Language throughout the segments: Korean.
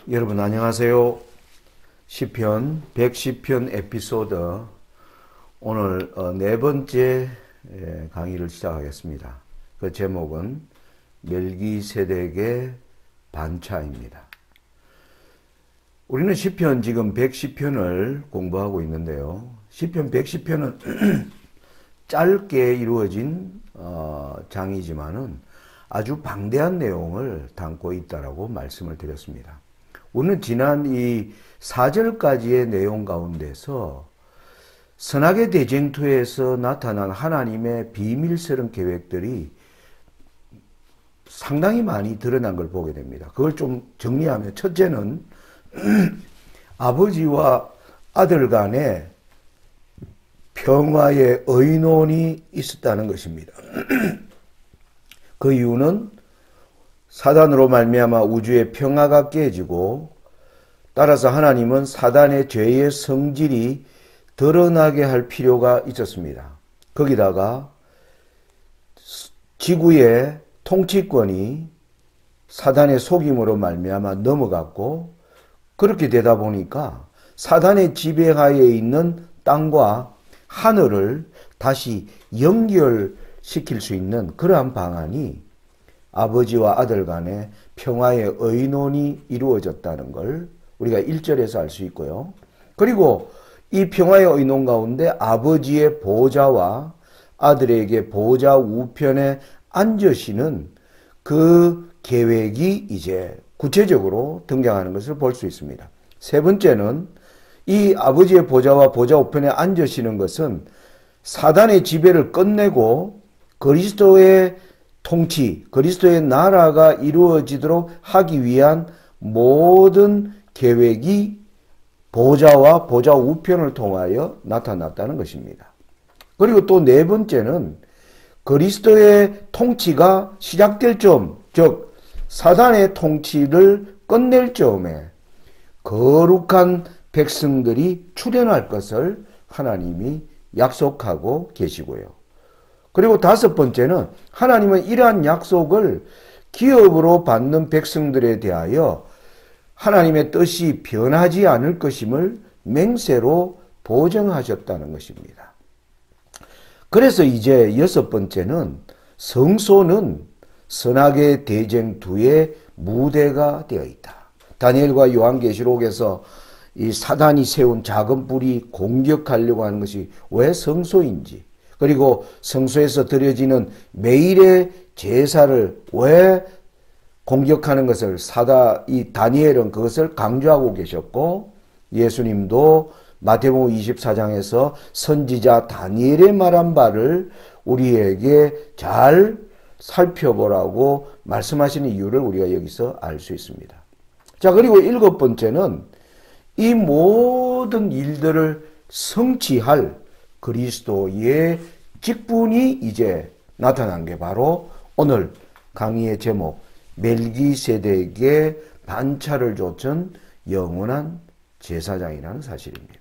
여러분 안녕하세요. 시편 110편 에피소드 오늘 네 번째 강의를 시작하겠습니다. 그 제목은 멜기세덱의 반차입니다. 우리는 시편 지금 110편을 공부하고 있는데요. 시편 110편은 짧게 이루어진 장이지만은 아주 방대한 내용을 담고 있다라고 말씀을 드렸습니다. 우리는 지난 이 4절까지의 내용 가운데서 선악의 대쟁투에서 나타난 하나님의 비밀스러운 계획들이 상당히 많이 드러난 걸 보게 됩니다. 그걸 좀 정리하면 첫째는 아버지와 아들 간의 평화의 의논이 있었다는 것입니다. 그 이유는 사단으로 말미암아 우주의 평화가 깨지고 따라서 하나님은 사단의 죄의 성질이 드러나게 할 필요가 있었습니다. 거기다가 지구의 통치권이 사단의 속임으로 말미암아 넘어갔고 그렇게 되다 보니까 사단의 지배하에 있는 땅과 하늘을 다시 연결시킬 수 있는 그러한 방안이 아버지와 아들 간의 평화의 의논이 이루어졌다는 걸 우리가 1절에서 알 수 있고요. 그리고 이 평화의 의논 가운데 아버지의 보좌와 아들에게 보좌 우편에 앉으시는 그 계획이 이제 구체적으로 등장하는 것을 볼 수 있습니다. 세 번째는 이 아버지의 보좌와 보좌 우편에 앉으시는 것은 사단의 지배를 끝내고 그리스도의 통치, 그리스도의 나라가 이루어지도록 하기 위한 모든 계획이 보좌와 보좌 우편을 통하여 나타났다는 것입니다. 그리고 또 네 번째는 그리스도의 통치가 시작될 점, 즉 사단의 통치를 끝낼 점에 거룩한 백성들이 출현할 것을 하나님이 약속하고 계시고요. 그리고 다섯 번째는 하나님은 이러한 약속을 기업으로 받는 백성들에 대하여 하나님의 뜻이 변하지 않을 것임을 맹세로 보증하셨다는 것입니다. 그래서 이제 여섯 번째는 성소는 선악의 대쟁투의 무대가 되어 있다. 다니엘과 요한계시록에서 이 사단이 세운 작은 뿔이 공격하려고 하는 것이 왜 성소인지, 그리고 성소에서 드려지는 매일의 제사를 왜 공격하는 것을 이 다니엘은 그것을 강조하고 계셨고, 예수님도 마태복음 24장에서 선지자 다니엘의 말한 바를 우리에게 잘 살펴보라고 말씀하시는 이유를 우리가 여기서 알 수 있습니다. 자, 그리고 일곱 번째는 이 모든 일들을 성취할 그리스도의 직분이 이제 나타난 게 바로 오늘 강의의 제목 멜기세덱의 반차를 좇은 영원한 제사장이라는 사실입니다.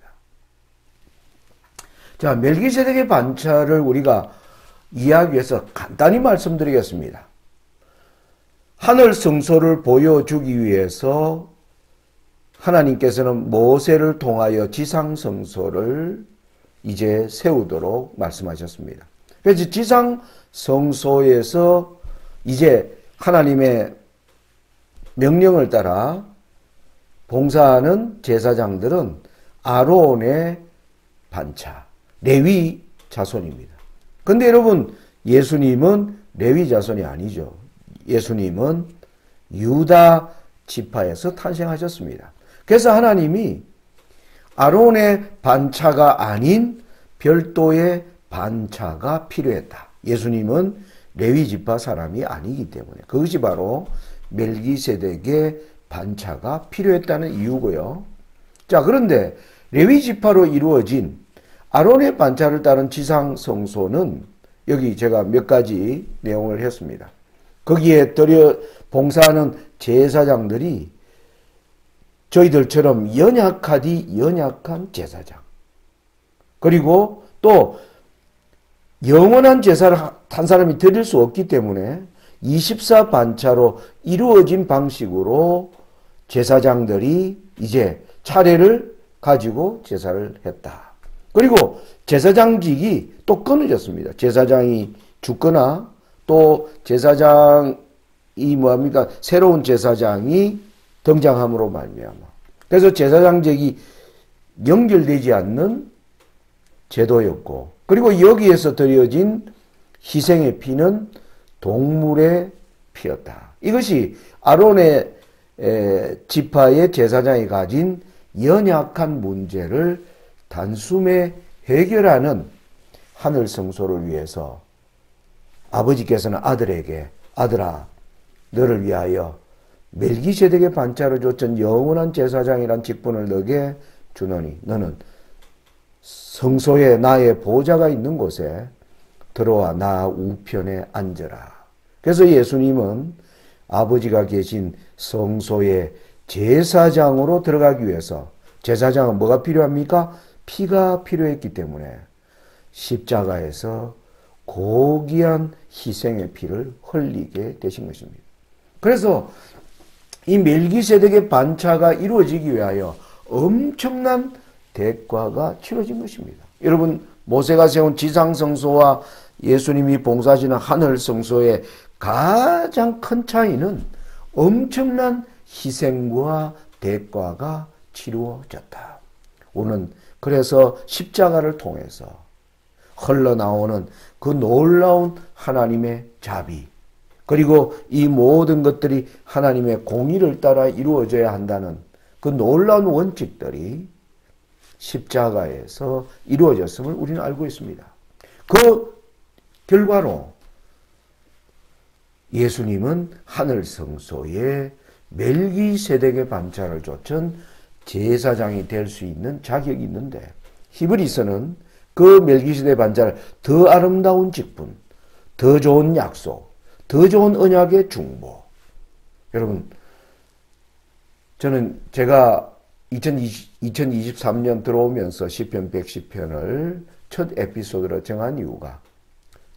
자, 멜기세덱의 반차를 우리가 이야기해서 간단히 말씀드리겠습니다. 하늘 성소를 보여주기 위해서 하나님께서는 모세를 통하여 지상 성소를 이제 세우도록 말씀하셨습니다. 그래서 지상 성소에서 이제 하나님의 명령을 따라 봉사하는 제사장들은 아론의 반차, 레위 자손입니다. 근데 여러분, 예수님은 레위 자손이 아니죠. 예수님은 유다 지파에서 탄생하셨습니다. 그래서 하나님이 아론의 반차가 아닌 별도의 반차가 필요했다. 예수님은 레위 지파 사람이 아니기 때문에 그것이 바로 멜기세덱의 반차가 필요했다는 이유고요. 자, 그런데 레위 지파로 이루어진 아론의 반차를 따른 지상 성소는 여기 제가 몇 가지 내용을 했습니다. 거기에 봉사하는 제사장들이 저희들처럼 연약하디 연약한 제사장, 그리고 또 영원한 제사를 한 사람이 드릴 수 없기 때문에 24반차로 이루어진 방식으로 제사장들이 이제 차례를 가지고 제사를 했다. 그리고 제사장직이 또 끊어졌습니다. 제사장이 죽거나 또 제사장이 뭐합니까? 새로운 제사장이 등장함으로 말미암아. 그래서 제사장직이 연결되지 않는 제도였고, 그리고 여기에서 드려진 희생의 피는 동물의 피였다. 이것이 아론의 지파의 제사장이 가진 연약한 문제를 단숨에 해결하는 하늘 성소를 위해서 아버지께서는 아들에게 아들아 너를 위하여 멜기세덱의 반차를 줬던 영원한 제사장이란 직분을 너에게 주노니 너는 성소에 나의 보좌가 있는 곳에 들어와 나 우편에 앉으라. 그래서 예수님은 아버지가 계신 성소의 제사장으로 들어가기 위해서, 제사장은 뭐가 필요합니까? 피가 필요했기 때문에 십자가에서 고귀한 희생의 피를 흘리게 되신 것입니다. 그래서 이 멜기세덱의 반차가 이루어지기 위하여 엄청난 대가가 치러진 것입니다. 여러분, 모세가 세운 지상성소와 예수님이 봉사하시는 하늘성소의 가장 큰 차이는 엄청난 희생과 대가가 치루어졌다. 우리는 그래서 십자가를 통해서 흘러나오는 그 놀라운 하나님의 자비, 그리고 이 모든 것들이 하나님의 공의를 따라 이루어져야 한다는 그 놀라운 원칙들이 십자가에서 이루어졌음을 우리는 알고 있습니다. 그 결과로 예수님은 하늘 성소에 멜기세덱의 반차를 좇은 제사장이 될 수 있는 자격이 있는데, 히브리서는 그 멜기세덱 반차를 더 아름다운 직분, 더 좋은 약속, 더 좋은 언약의 중보. 여러분, 저는 제가 2023년 들어오면서 시편 110편을 첫 에피소드로 정한 이유가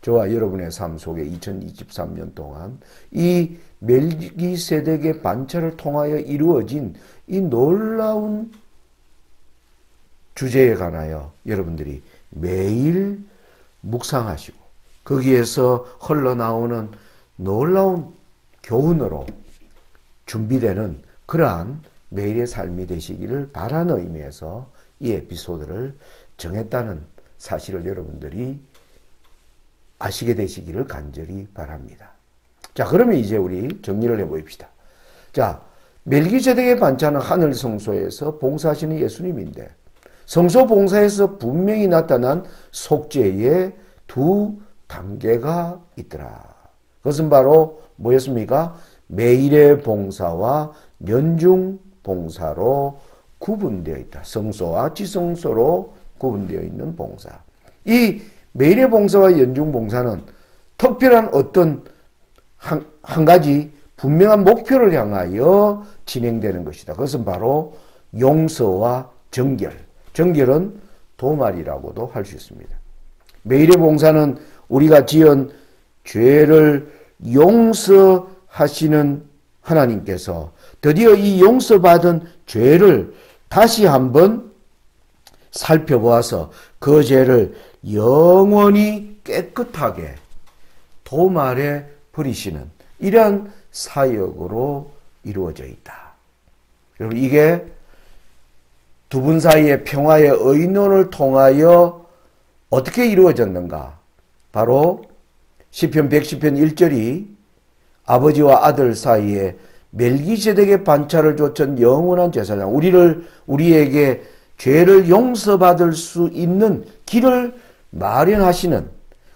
저와 여러분의 삶 속에 2023년 동안 이 멜기세덱의 반차를 통하여 이루어진 이 놀라운 주제에 관하여 여러분들이 매일 묵상하시고 거기에서 흘러나오는 놀라운 교훈으로 준비되는 그러한 매일의 삶이 되시기를 바라는 의미에서 이 에피소드를 정했다는 사실을 여러분들이 아시게 되시기를 간절히 바랍니다. 자, 그러면 이제 우리 정리를 해봅시다. 자, 멜기세덱의 반차는 하늘 성소에서 봉사하시는 예수님인데, 성소 봉사에서 분명히 나타난 속죄의 두 단계가 있더라. 그것은 바로 뭐였습니까? 매일의 봉사와 연중 봉사로 구분되어 있다. 성소와 지성소로 구분되어 있는 봉사. 이 매일의 봉사와 연중 봉사는 특별한 어떤 한 가지 분명한 목표를 향하여 진행되는 것이다. 그것은 바로 용서와 정결. 정결은 도말이라고도 할 수 있습니다. 매일의 봉사는 우리가 지은 죄를 용서하시는 하나님께서 드디어 이 용서받은 죄를 다시 한번 살펴보아서 그 죄를 영원히 깨끗하게 도말해 버리시는 이러한 사역으로 이루어져 있다. 여러분, 이게 두 분 사이의 평화의 의논을 통하여 어떻게 이루어졌는가? 바로 시편 110편 1절이 아버지와 아들 사이에 멜기세덱의 반차를 좇은 영원한 제사장, 우리에게 죄를 용서받을 수 있는 길을 마련하시는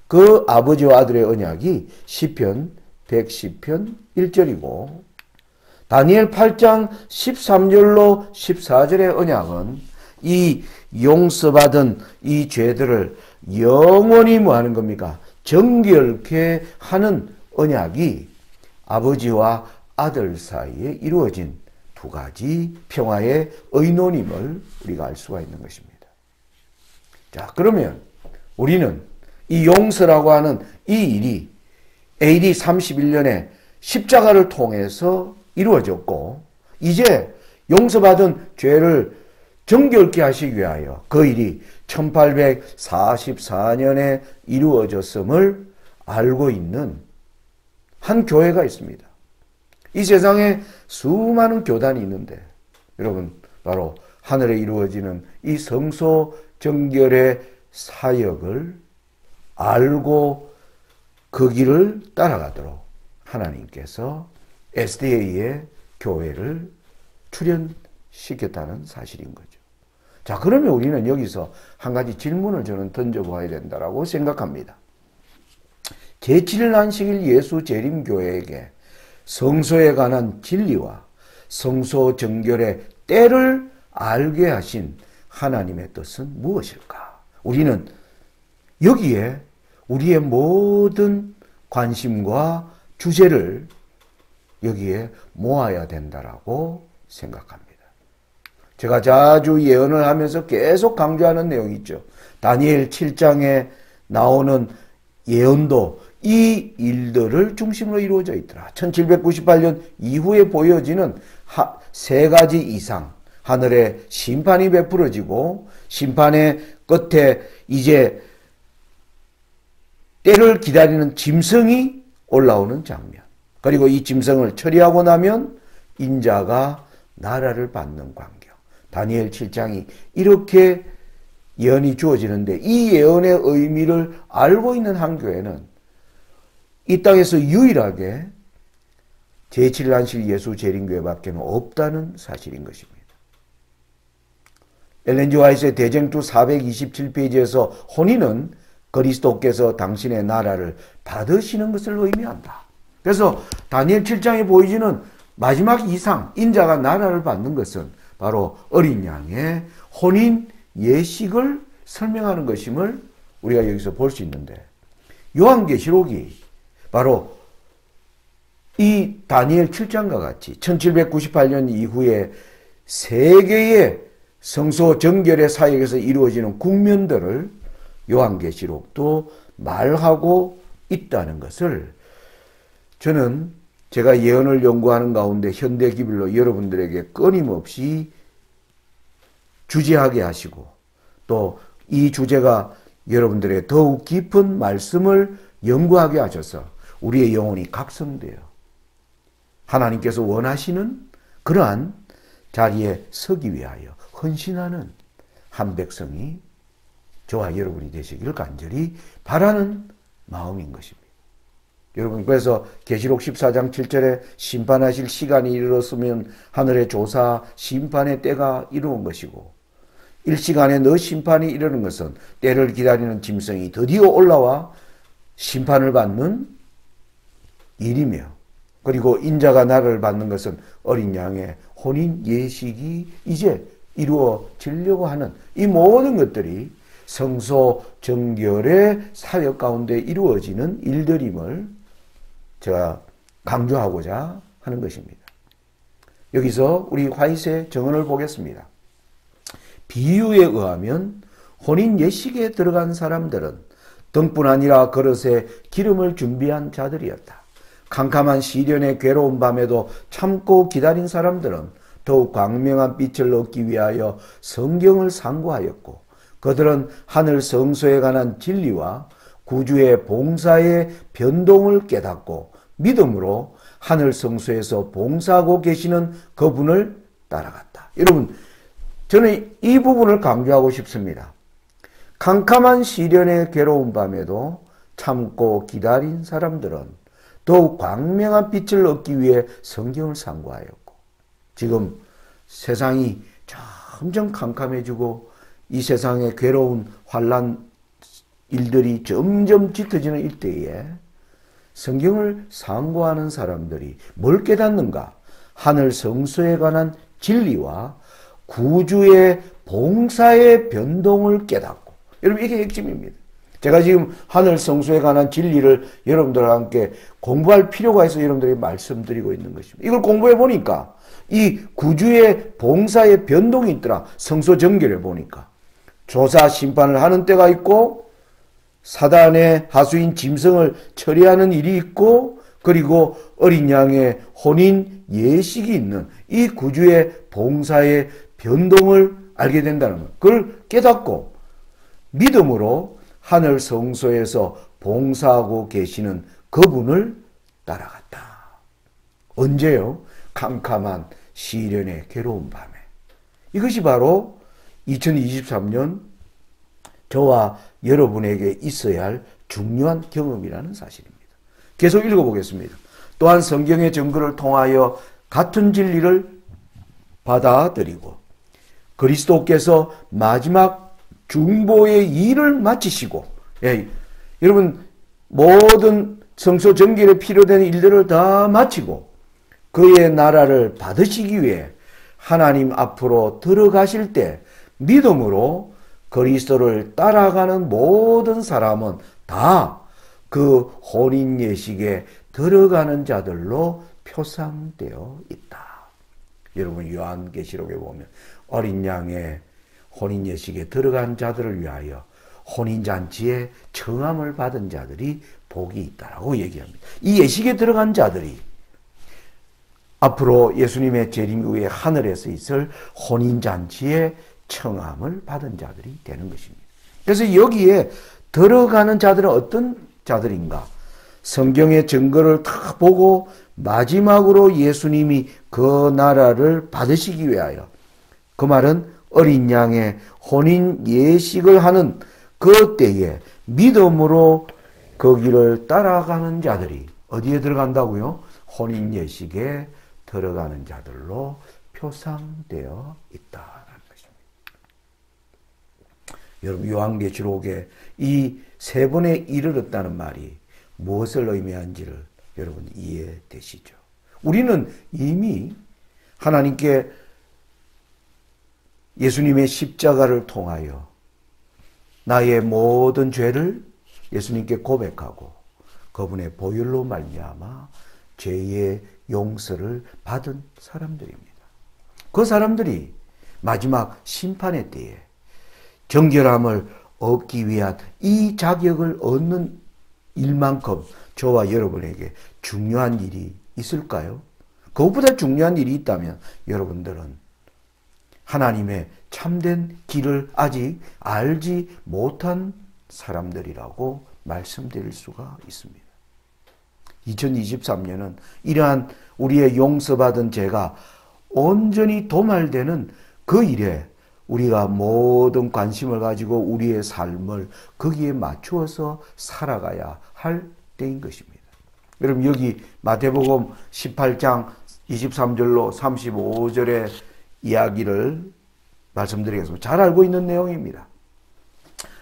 그 아버지와 아들의 언약이 시편 110편 1절이고, 다니엘 8장 13절로 14절의 언약은 이 용서받은 이 죄들을 영원히 뭐 하는 겁니까? 정결케 하는 언약이 아버지와 아들 사이에 이루어진 두 가지 평화의 의논임을 우리가 알 수가 있는 것입니다. 자, 그러면 우리는 이 용서라고 하는 이 일이 AD 31년에 십자가를 통해서 이루어졌고, 이제 용서받은 죄를 정결케 하시기 위하여 그 일이 1844년에 이루어졌음을 알고 있는 한 교회가 있습니다. 이 세상에 수많은 교단이 있는데 여러분 바로 하늘에 이루어지는 이 성소 정결의 사역을 알고 그 길을 따라가도록 하나님께서 SDA의 교회를 출현시켰다는 사실인 거죠. 자, 그러면 우리는 여기서 한 가지 질문을 저는 던져보아야 된다고 생각합니다. 제7일 안식일 예수 재림교회에게 성소에 관한 진리와 성소 정결의 때를 알게 하신 하나님의 뜻은 무엇일까? 우리는 여기에 우리의 모든 관심과 주제를 여기에 모아야 된다라고 생각합니다. 제가 자주 예언을 하면서 계속 강조하는 내용이 있죠. 다니엘 7장에 나오는 예언도 이 일들을 중심으로 이루어져 있더라. 1798년 이후에 보여지는 세 가지 이상 하늘에 심판이 베풀어지고 심판의 끝에 이제 때를 기다리는 짐승이 올라오는 장면. 그리고 이 짐승을 처리하고 나면 인자가 나라를 받는 광경. 다니엘 7장이 이렇게 예언이 주어지는데 이 예언의 의미를 알고 있는 한 교회는 이 땅에서 유일하게 제7일 안식일 예수 재림교회밖에 없다는 사실인 것입니다. 엘렌 G. 화이트의 대쟁투 427페이지에서 혼인은 그리스도께서 당신의 나라를 받으시는 것을 의미한다. 그래서 다니엘 7장에 보이지는 마지막 이상 인자가 나라를 받는 것은 바로 어린 양의 혼인 예식을 설명하는 것임을 우리가 여기서 볼 수 있는데 요한계시록이 바로 이 다니엘 7장과 같이 1798년 이후에 세계의 성소 정결의 사역에서 이루어지는 국면들을 요한계시록도 말하고 있다는 것을 저는 제가 예언을 연구하는 가운데 현대기별로 여러분들에게 끊임없이 주제하게 하시고 또 이 주제가 여러분들의 더욱 깊은 말씀을 연구하게 하셔서 우리의 영혼이 각성되어 하나님께서 원하시는 그러한 자리에 서기 위하여 헌신하는 한 백성이 저와 여러분이 되시기를 간절히 바라는 마음인 것입니다. 여러분 그래서 계시록 14장 7절에 심판하실 시간이 이르렀으면 하늘의 조사 심판의 때가 이루어진 것이고 일시간에 너 심판이 이르는 것은 때를 기다리는 짐승이 드디어 올라와 심판을 받는 일이며 그리고 인자가 나를 받는 것은 어린 양의 혼인 예식이 이제 이루어지려고 하는 이 모든 것들이 성소 정결의 사역 가운데 이루어지는 일들임을 제가 강조하고자 하는 것입니다. 여기서 우리 화이트의 정언을 보겠습니다. 비유에 의하면 혼인 예식에 들어간 사람들은 등뿐 아니라 그릇에 기름을 준비한 자들이었다. 캄캄한 시련의 괴로운 밤에도 참고 기다린 사람들은 더욱 광명한 빛을 얻기 위하여 성경을 상고하였고 그들은 하늘 성소에 관한 진리와 구주의 봉사의 변동을 깨닫고 믿음으로 하늘 성소에서 봉사하고 계시는 그분을 따라갔다. 여러분 저는 이 부분을 강조하고 싶습니다. 캄캄한 시련의 괴로운 밤에도 참고 기다린 사람들은 더욱 광명한 빛을 얻기 위해 성경을 상고하였고 지금 세상이 점점 캄캄해지고 이 세상의 괴로운 환난 일들이 점점 짙어지는 이때에 성경을 상고하는 사람들이 뭘 깨닫는가? 하늘 성소에 관한 진리와 구주의 봉사의 변동을 깨닫고 여러분 이게 핵심입니다. 제가 지금 하늘 성소에 관한 진리를 여러분들과 함께 공부할 필요가 있어서 여러분들에게 말씀드리고 있는 것입니다. 이걸 공부해 보니까 이 구주의 봉사의 변동이 있더라. 성소 정결에 보니까 조사 심판을 하는 때가 있고 사단의 하수인 짐승을 처리하는 일이 있고 그리고 어린 양의 혼인 예식이 있는 이 구주의 봉사의 변동을 알게 된다는 것. 그걸 깨닫고 믿음으로 하늘 성소에서 봉사하고 계시는 그분을 따라갔다. 언제요? 캄캄한 시련의 괴로운 밤에. 이것이 바로 2023년 저와 여러분에게 있어야 할 중요한 경험이라는 사실입니다. 계속 읽어보겠습니다. 또한 성경의 증거를 통하여 같은 진리를 받아들이고 그리스도께서 마지막 중보의 일을 마치시고, 여러분 모든 성소 정결에 필요된 일들을 다 마치고 그의 나라를 받으시기 위해 하나님 앞으로 들어가실 때 믿음으로 그리스도를 따라가는 모든 사람은 다 그 혼인 예식에 들어가는 자들로 표상되어 있다. 여러분 요한계시록에 보면 어린 양의 혼인 예식에 들어간 자들을 위하여 혼인잔치에 청함을 받은 자들이 복이 있다라고 얘기합니다. 이 예식에 들어간 자들이 앞으로 예수님의 재림 후에 하늘에서 있을 혼인잔치에 청함을 받은 자들이 되는 것입니다. 그래서 여기에 들어가는 자들은 어떤 자들인가? 성경의 증거를 다 보고 마지막으로 예수님이 그 나라를 받으시기 위하여, 그 말은 어린 양의 혼인 예식을 하는 그 때에 믿음으로 그 길을 따라가는 자들이 어디에 들어간다고요? 혼인 예식에 들어가는 자들로 표상되어 있다라는 것입니다. 여러분 요한계시록에 이 세 번에 이르렀다는 말이 무엇을 의미하는지를 여러분 이해되시죠? 우리는 이미 하나님께 예수님의 십자가를 통하여 나의 모든 죄를 예수님께 고백하고 그분의 보혈로 말미암아 죄의 용서를 받은 사람들입니다. 그 사람들이 마지막 심판의 때에 정결함을 얻기 위한 이 자격을 얻는 일만큼 저와 여러분에게 중요한 일이 있을까요? 그것보다 중요한 일이 있다면 여러분들은 하나님의 참된 길을 아직 알지 못한 사람들이라고 말씀드릴 수가 있습니다. 2023년은 이러한 우리의 용서받은 죄가 온전히 도말되는 그 일에 우리가 모든 관심을 가지고 우리의 삶을 거기에 맞추어서 살아가야 할 때인 것입니다. 여러분 여기 마태복음 18장 23절로 35절의 이야기를 말씀드리겠습니다. 잘 알고 있는 내용입니다.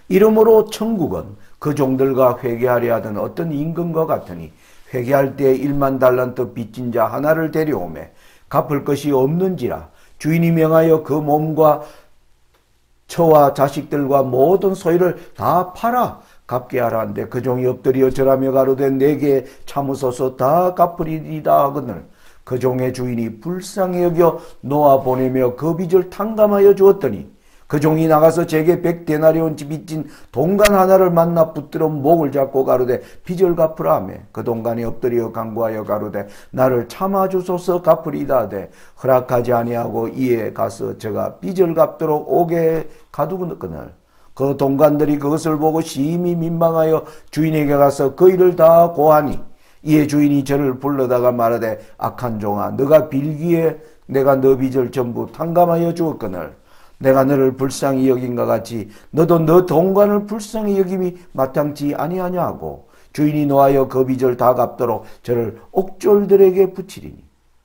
이러므로 천국은 그 종들과 회개하려 하던 어떤 임금과 같으니 회개할 때 1만 달란트 빚진 자 하나를 데려오매 갚을 것이 없는지라 주인이 명하여 그 몸과 처와 자식들과 모든 소유를 다 팔아 갚게 하라 한데 그 종이 엎드려 절하며 가로되 내게 참으소서 다 갚으리이다 하거늘 그 종의 주인이 불쌍히 여겨 놓아 보내며 그 빚을 탕감하여 주었더니 그 종이 나가서 제게 100데나리온 빚진 동간 하나를 만나 붙들어 목을 잡고 가로되 빚을 갚으라 하며 그 동간이 엎드려 간구하여 가로되 나를 참아주소서 갚으리이다 하되 허락하지 아니하고 이에 가서 저가 빚을 갚도록 오게 가두거늘 그 동간들이 그것을 보고 심히 민망하여 주인에게 가서 그 일을 다 고하니 이에 주인이 저를 불러다가 말하되 악한 종아 너가 빌기에 내가 너 빚을 전부 탕감하여 주었거늘 내가 너를 불쌍히 여긴과 같이 너도 너 동관을 불쌍히 여김이 마땅치 아니하냐 하고 주인이 노하여 그 빚을 다 갚도록 저를 옥졸들에게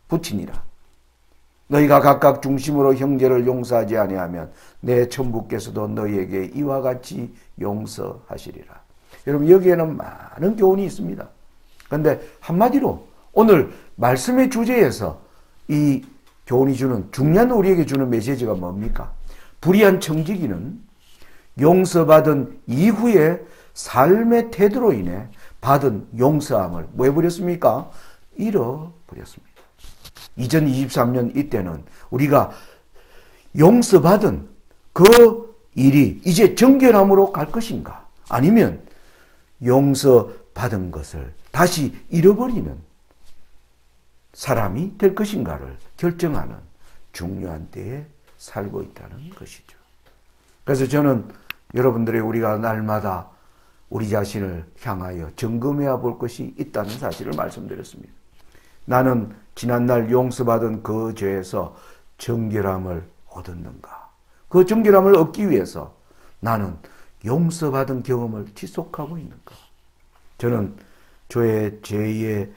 붙이니라. 너희가 각각 중심으로 형제를 용서하지 아니하면 내 천부께서도 너희에게 이와 같이 용서하시리라. 여러분 여기에는 많은 교훈이 있습니다. 그런데 한마디로 오늘 말씀의 주제에서 이 교훈이 주는 중요한 우리에게 주는 메시지가 뭡니까? 불의한 청지기는 용서받은 이후에 삶의 태도로 인해 받은 용서함을 뭐 해버렸습니까? 잃어버렸습니다. 2023년 이때는 우리가 용서받은 그 일이 이제 정결함으로 갈 것인가? 아니면 용서받은 것을 다시 잃어버리는 사람이 될 것인가를 결정하는 중요한 때에 살고 있다는 것이죠. 그래서 저는 여러분들의 우리가 날마다 우리 자신을 향하여 점검해야 볼 것이 있다는 사실을 말씀드렸습니다. 나는 지난날 용서받은 그 죄에서 정결함을 얻었는가? 그 정결함을 얻기 위해서 나는 용서받은 경험을 지속하고 있는가? 저는 저의 죄의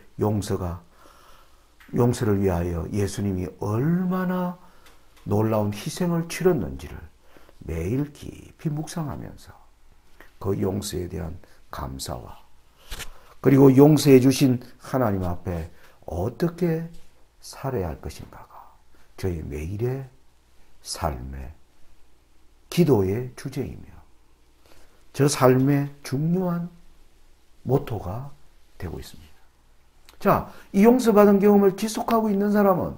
용서를 위하여 예수님이 얼마나 놀라운 희생을 치렀는지를 매일 깊이 묵상하면서 그 용서에 대한 감사와 그리고 용서해 주신 하나님 앞에 어떻게 살아야 할 것인가가 저의 매일의 삶의 기도의 주제이며 저 삶의 중요한 모토가 되고 있습니다. 자, 이 용서받은 경험을 지속하고 있는 사람은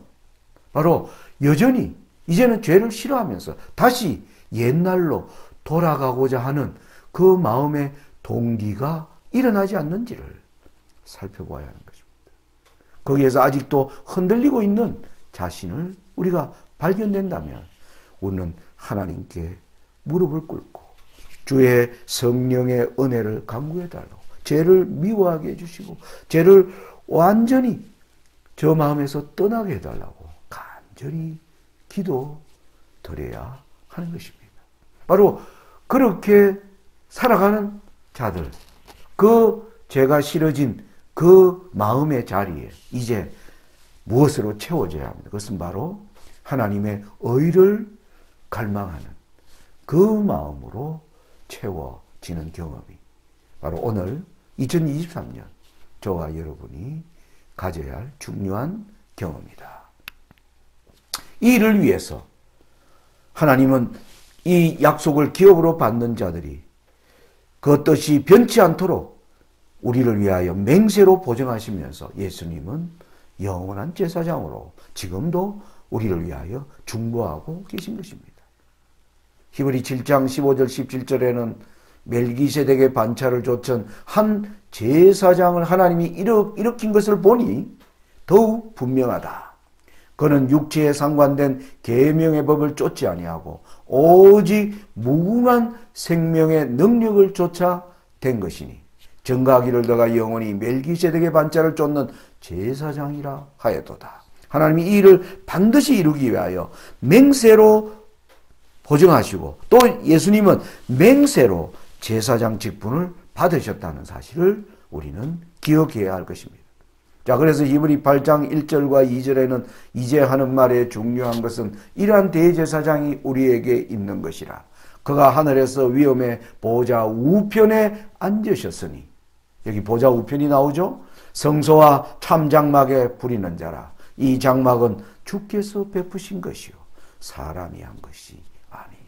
바로 여전히 이제는 죄를 싫어하면서 다시 옛날로 돌아가고자 하는 그 마음의 동기가 일어나지 않는지를 살펴봐야 하는 것입니다. 거기에서 아직도 흔들리고 있는 자신을 우리가 발견된다면 우리는 하나님께 무릎을 꿇고 주의 성령의 은혜를 간구해달라고 죄를 미워하게 해주시고 죄를 완전히 저 마음에서 떠나게 해달라고 간절히 기도드려야 하는 것입니다. 바로 그렇게 살아가는 자들, 그 죄가 싫어진 그 마음의 자리에 이제 무엇으로 채워져야 합니다. 그것은 바로 하나님의 의를 갈망하는 그 마음으로 채워지는 경험이 바로 오늘 2023년 저와 여러분이 가져야 할 중요한 경험이다. 이 일을 위해서 하나님은 이 약속을 기업으로 받는 자들이 그 뜻이 변치 않도록 우리를 위하여 맹세로 보증하시면서 예수님은 영원한 제사장으로 지금도 우리를 위하여 중보하고 계신 것입니다. 히브리 7장 15절 17절에는 멜기세덱의 반차를 좇은 한 제사장을 하나님이 일으킨 것을 보니 더욱 분명하다. 그는 육체에 상관된 계명의 법을 쫓지 아니하고 오직 무궁한 생명의 능력을 쫓아 된 것이니 정가기를 더가 영원히 멜기세덱의 반차를 쫓는 제사장이라 하였도다. 하나님이 이 일을 반드시 이루기 위하여 맹세로 보증하시고 또 예수님은 맹세로 제사장 직분을 받으셨다는 사실을 우리는 기억해야 할 것입니다. 자, 그래서 히브리 8장 1절과 2절에는 이제 하는 말의 중요한 것은 이러한 대제사장이 우리에게 있는 것이라. 그가 하늘에서 위엄의 보좌 우편에 앉으셨으니 여기 보좌 우편이 나오죠. 성소와 참장막에 부리는 자라. 이 장막은 주께서 베푸신 것이요 사람이 한 것이 아니니라.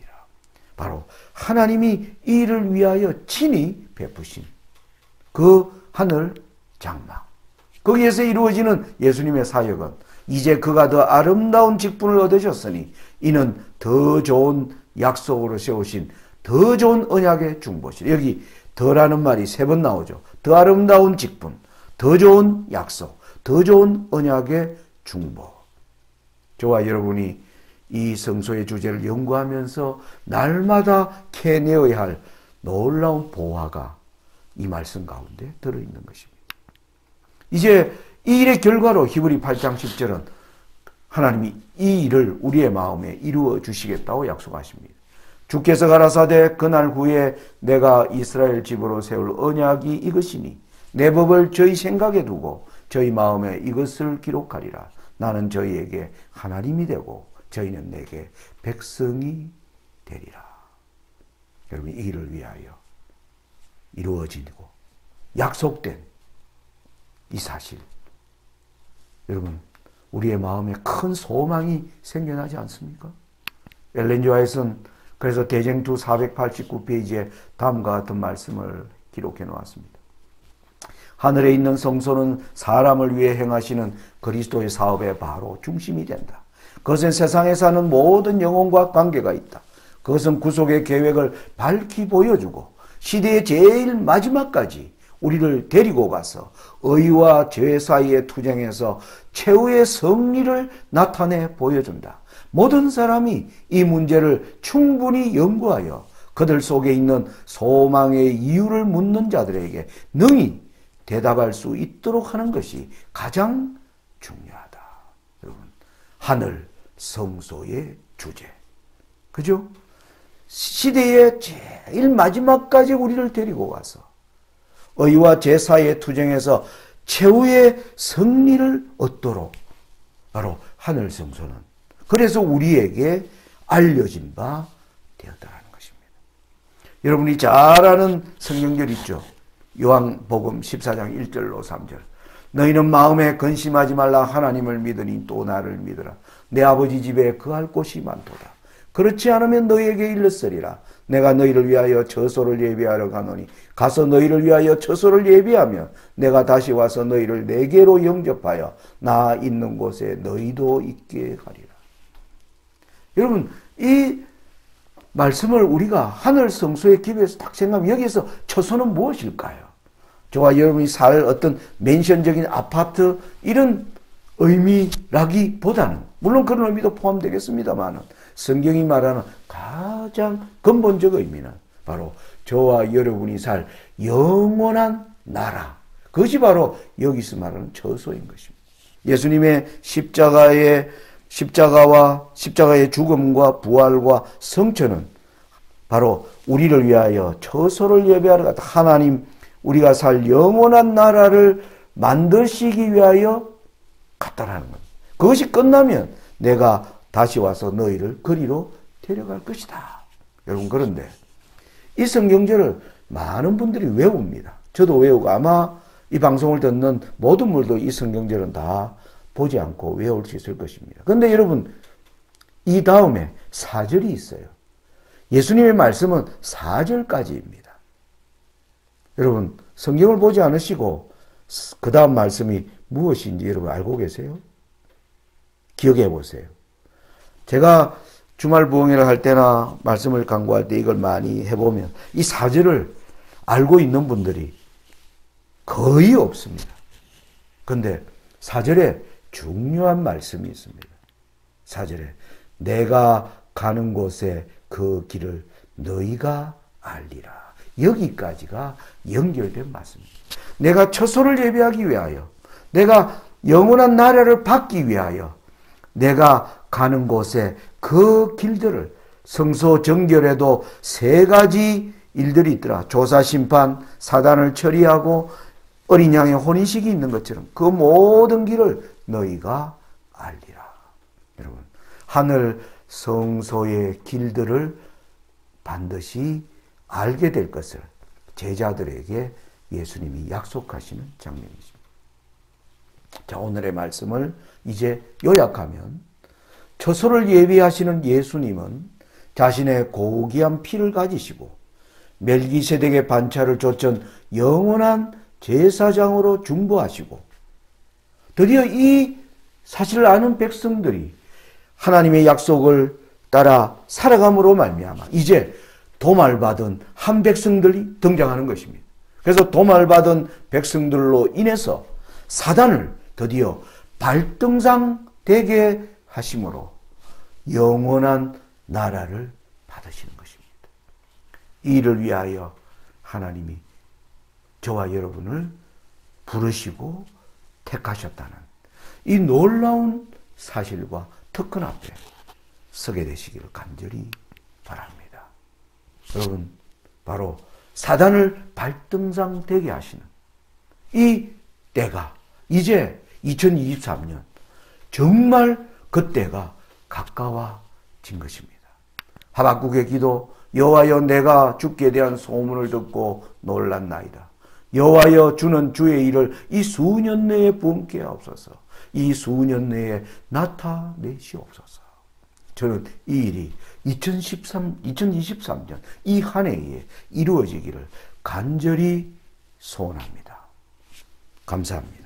바로 하나님이 이 일을 위하여 친히 베푸신 그 하늘 장막, 거기에서 이루어지는 예수님의 사역은 이제 그가 더 아름다운 직분을 얻으셨으니 이는 더 좋은 약속으로 세우신 더 좋은 언약의 중보시라. 여기 더라는 말이 3번 나오죠. 더 아름다운 직분, 더 좋은 약속, 더 좋은 언약의 중보. 저와 여러분이 이 성소의 주제를 연구하면서 날마다 캐내어야 할 놀라운 보화가 이 말씀 가운데 들어있는 것입니다. 이제 이 일의 결과로 히브리 8장 10절은 하나님이 이 일을 우리의 마음에 이루어 주시겠다고 약속하십니다. 주께서 가라사대 그날 후에 내가 이스라엘 집으로 세울 언약이 이것이니 내 법을 저희 생각에 두고 저희 마음에 이것을 기록하리라. 나는 저희에게 하나님이 되고 저희는 내게 백성이 되리라. 여러분, 이 일을 위하여 이루어지고 약속된 이 사실, 여러분 우리의 마음에 큰 소망이 생겨나지 않습니까? 엘렌 지 화이트는 그래서 대쟁투 489페이지에 다음과 같은 말씀을 기록해 놓았습니다. 하늘에 있는 성소는 사람을 위해 행하시는 그리스도의 사업의 바로 중심이 된다. 그것은 세상에 사는 모든 영혼과 관계가 있다. 그것은 구속의 계획을 밝히 보여주고 시대의 제일 마지막까지 우리를 데리고 가서 의와 죄 사이의 투쟁에서 최후의 승리를 나타내 보여준다. 모든 사람이 이 문제를 충분히 연구하여 그들 속에 있는 소망의 이유를 묻는 자들에게 능히 대답할 수 있도록 하는 것이 가장 중요하다. 여러분, 하늘 성소의 주제. 그죠? 시대의 제일 마지막까지 우리를 데리고 가서 의와 죄 사이의 투쟁에서 최후의 승리를 얻도록 바로 하늘 성소는 그래서 우리에게 알려진 바 되었다는 것입니다. 여러분이 잘 아는 성경절 있죠. 요한복음 14장 1절로 3절. 너희는 마음에 근심하지 말라. 하나님을 믿으니 또 나를 믿으라. 내 아버지 집에 거할 곳이 많도다. 그렇지 않으면 너희에게 일렀으리라. 내가 너희를 위하여 처소를 예비하러 가노니 가서 너희를 위하여 처소를 예비하면 내가 다시 와서 너희를 내게로 영접하여 나 있는 곳에 너희도 있게 하리라. 여러분, 이 말씀을 우리가 하늘 성소의 기도에서 딱 생각하면 여기서 처소는 무엇일까요? 저와 여러분이 살 어떤 맨션적인 아파트 이런 의미라기보다는 물론 그런 의미도 포함되겠습니다만 성경이 말하는 가장 근본적 의미는 바로 저와 여러분이 살 영원한 나라, 그것이 바로 여기서 말하는 처소인 것입니다. 예수님의 십자가의 죽음과 부활과 성천은 바로 우리를 위하여 처소를 예배하러 갔다. 하나님 우리가 살 영원한 나라를 만드시기 위하여 갔다라는 겁니다. 그것이 끝나면 내가 다시 와서 너희를 그리로 데려갈 것이다. 여러분, 그런데 이 성경절을 많은 분들이 외웁니다. 저도 외우고 아마 이 방송을 듣는 모든 분들도 이 성경절은 다 보지 않고 외울 수 있을 것입니다. 그런데 여러분, 이 다음에 4절이 있어요. 예수님의 말씀은 4절까지입니다. 여러분, 성경을 보지 않으시고 그 다음 말씀이 무엇인지 여러분 알고 계세요? 기억해 보세요. 제가 주말 부흥회를 할 때나 말씀을 강구할 때 이걸 많이 해보면 이 4절을 알고 있는 분들이 거의 없습니다. 그런데 4절에 중요한 말씀이 있습니다. 4절에 내가 가는 곳에 그 길을 너희가 알리라. 여기까지가 연결된 말씀입니다. 내가 처소를 예비하기 위하여, 내가 영원한 나라를 받기 위하여 내가 가는 곳에 그 길들을, 성소 정결에도 3가지 일들이 있더라. 조사, 심판, 사단을 처리하고 어린 양의 혼인식이 있는 것처럼 그 모든 길을 너희가 알리라. 여러분, 하늘 성소의 길들을 반드시 알게 될 것을 제자들에게 예수님이 약속하시는 장면이십니다. 자, 오늘의 말씀을 이제 요약하면 처소를 예비하시는 예수님은 자신의 고귀한 피를 가지시고 멜기세덱의 반차를 좇은 영원한 제사장으로 중보하시고 드디어 이 사실을 아는 백성들이 하나님의 약속을 따라 살아감으로 말미암아 이제 도말받은 한 백성들이 등장하는 것입니다. 그래서 도말받은 백성들로 인해서 사단을 드디어 발등상되게 하심으로 영원한 나라를 받으시는 것입니다. 이 일을 위하여 하나님이 저와 여러분을 부르시고 택하셨다는 이 놀라운 사실과 특권 앞에 서게 되시기를 간절히 바랍니다. 여러분, 바로 사단을 발등상되게 하시는 이 때가 이제 2023년 정말 그때가 가까워진 것입니다. 하박국의 기도, 여호와여 내가 주께 대한 소문을 듣고 놀랐나이다. 여호와여 주는 주의 일을 이 수년 내에 뿜게 하옵소서. 이 수년 내에 나타내시옵소서. 저는 이 일이 2023년 이 한 해에 이루어지기를 간절히 소원합니다. 감사합니다.